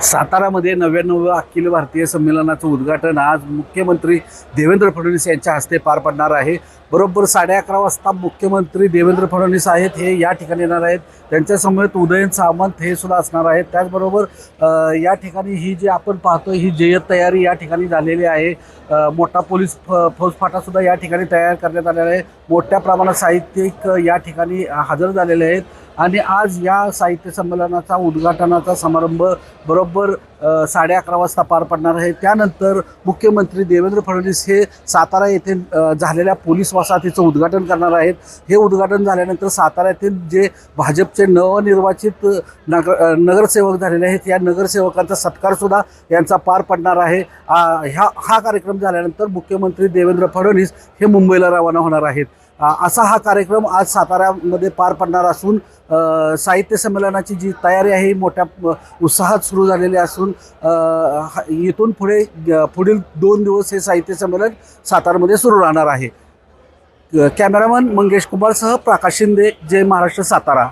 सातारामध्ये 99व्या अखिल भारतीय संमेलनाचं उद्घाटन आज मुख्यमंत्री देवेंद्र फडणवीस यांच्या हस्ते पार पडणार आहे। बरोबर 11:30 वाजता मुख्यमंत्री देवेंद्र फडणवीस आहेत हे या ठिकाणी येणार आहेत। त्यांच्यासमवेत उदयन सामंत हे सुद्धा असणार आहेत। त्याचबरोबर या ठिकाणी ही जी आपण पाहतोय ही जय्यत तयारी या ठिकाणी झालेली आहे। मोठा पोलीस फौजफाटासुद्धा या ठिकाणी तयार करण्यात आलेला आहे। मोठ्या प्रमाणात साहित्यिक या ठिकाणी हजर झालेले आहेत आणि आज या साहित्य संमेलनाचा उद्घाटनाचा समारंभ बरोबर 11:30 वाजता पार पडणार आहे। त्यानंतर मुख्यमंत्री देवेंद्र फडणवीस हे सातारा येथे झालेल्या पोलीस वसाहतीचं उद्घाटन करणार आहेत। हे उद्घाटन झाल्यानंतर सातारा येथील जे भाजपचे नवनिर्वाचित नगरसेवक झालेले आहेत या नगरसेवकांचा सत्कारसुद्धा यांचा पार पडणार आहे। हा कार्यक्रम झाल्यानंतर मुख्यमंत्री देवेंद्र फडणवीस हे मुंबईला रवाना होणार आहेत। असा हा कार्यक्रम आज साताऱ्यामध्ये पार पडणार असून साहित्य संमेलनाची जी तयारी आहे ही मोठ्या उत्साहात सुरू झालेली असून इथून पुढील 2 दिवस हे साहित्य संमेलन सातारमध्ये सुरू राहणार आहे। कॅमेरामन मंगेश कुमारसह प्रकाश शिंदे, जय महाराष्ट्र, सातारा।